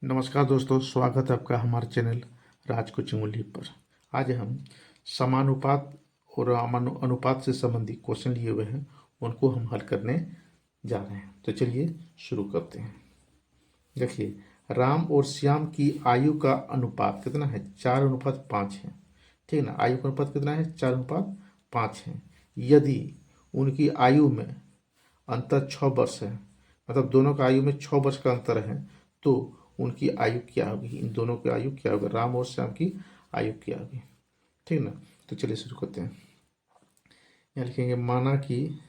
नमस्कार दोस्तों, स्वागत है आपका हमारे चैनल राज कोचिंग ओनली पर। आज हम समानुपात और अनुपात से संबंधित क्वेश्चन लिए हुए हैं, उनको हम हल करने जा रहे हैं। तो चलिए शुरू करते हैं। देखिए, राम और श्याम की आयु का अनुपात कितना है? 4:5 है। ठीक है ना। आयु का अनुपात कितना है? 4:5 है। यदि उनकी आयु में अंतर 6 वर्ष है, मतलब दोनों का आयु में 6 वर्ष का अंतर है, तो उनकी आयु क्या होगी? इन दोनों की आयु क्या होगी? राम और श्याम की आयु क्या होगी? ठीक ना। तो चलिए शुरू करते हैं। यहाँ लिखेंगे माना कि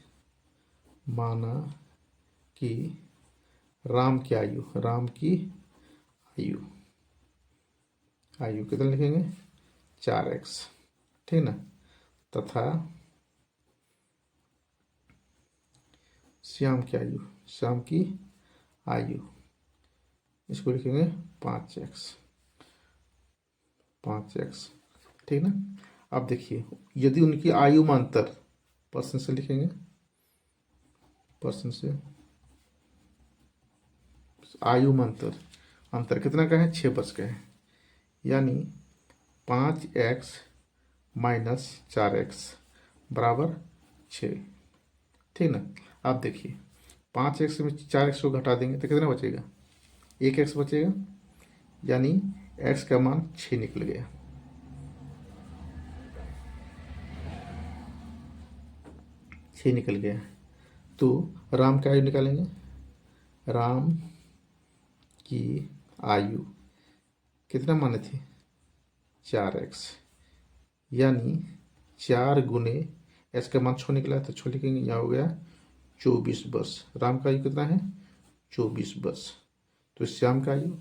राम की आयु आयु कितना लिखेंगे? 4x। ठीक ना। तथा श्याम की आयु इसको लिखेंगे 5x। ठीक ना। अब देखिए, यदि उनकी आयु में अंतर, परसेंट से लिखेंगे, परसेंट से आयु में अंतर कितना का है? 6 वर्ष का है। यानी 5x - 4x बराबर 6। ठीक ना। अब देखिए, 5x में 4x को घटा देंगे तो कितना बचेगा? 1x बचेगा। यानी x का मान 6 निकल गया। तो राम की आयु निकालेंगे। राम की आयु कितना माने थे? 4x। यानी 4 गुने x का मान 6 निकला है, तो 6 लिखेंगे। यहाँ हो गया 24 वर्ष। राम का आयु कितना है? 24 वर्ष। तो श्याम की आयु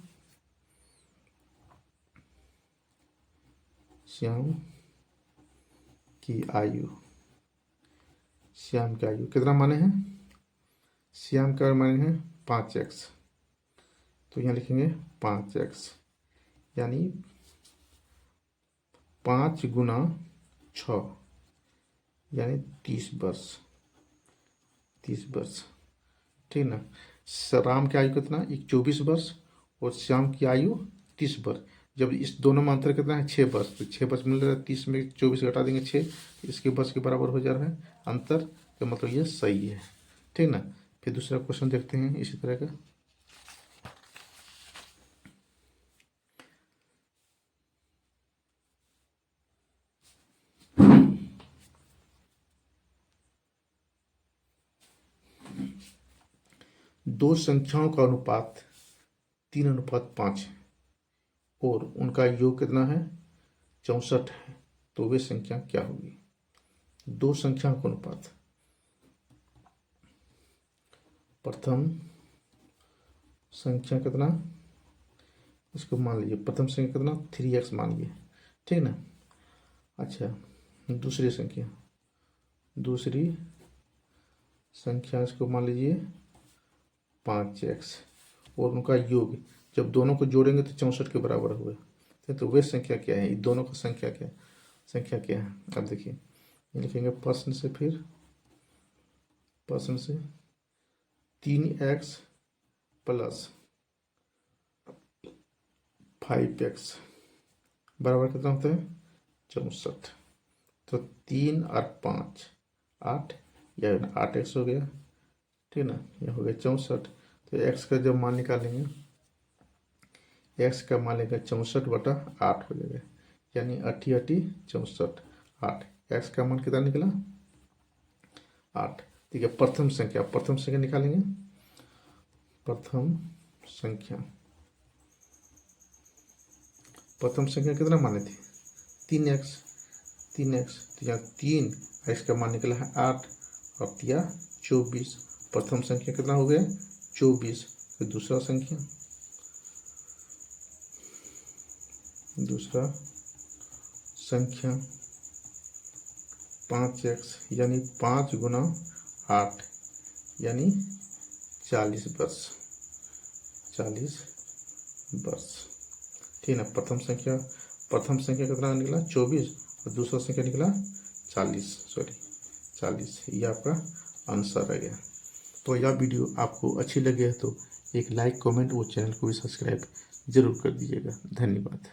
कितना माने हैं? श्याम का माने हैं 5x। तो यहाँ लिखेंगे 5x। यानी 5 गुना 6 यानी 30 वर्ष। ठीक ना। राम की आयु कितना? 24 वर्ष और श्याम की आयु 30 वर्ष। जब इस दोनों में अंतर कितना है? 6 वर्ष। तो 6 वर्ष मिल रहा है, 30 में 24 घटा देंगे 6, इसके वर्ष के बराबर हो जा रहा है अंतर। तो मतलब ये सही है। ठीक ना। फिर दूसरा क्वेश्चन देखते हैं इसी तरह का। दो संख्याओं का अनुपात 3:5 है और उनका योग कितना है? 64 है। तो वे संख्या क्या होगी? दो संख्याओं का अनुपात, प्रथम संख्या कितना, इसको मान लीजिए प्रथम संख्या कितना? 3x मान लीजिए। ठीक ना। अच्छा, दूसरी संख्या इसको मान लीजिए 5x और उनका योग जब दोनों को जोड़ेंगे तो 64 के बराबर हुए। तो वे संख्या क्या है? दोनों का संख्या क्या है? अब देखिए, लिखेंगे प्रश्न से 3x + 5x बराबर कितना होता है? 64। तो 3 और 5 8, या 8x हो गया। ठीक ना। यह हो गया 64। तो x का जब मान निकालेंगे, x का मान लेंगे 64/8 हो जाएगा। यानी 80 64 8। x का मान कितना निकला? 8। ठीक है। प्रथम संख्या निकालेंगे। प्रथम संख्या कितना माने थे? 3x। तो यहाँ 3, x का मान निकला है 8 और दिया 24। प्रथम संख्या कितना हो गया? 24। फिर दूसरा संख्या 5x यानी 5 गुना 8 यानी 40 वर्ष। ठीक ना। प्रथम संख्या कितना निकला? 24 और दूसरा संख्या निकला 40। ये आपका आंसर रह गया। तो यह वीडियो आपको अच्छी लगी है तो एक लाइक, कमेंट और चैनल को भी सब्सक्राइब जरूर कर दीजिएगा। धन्यवाद।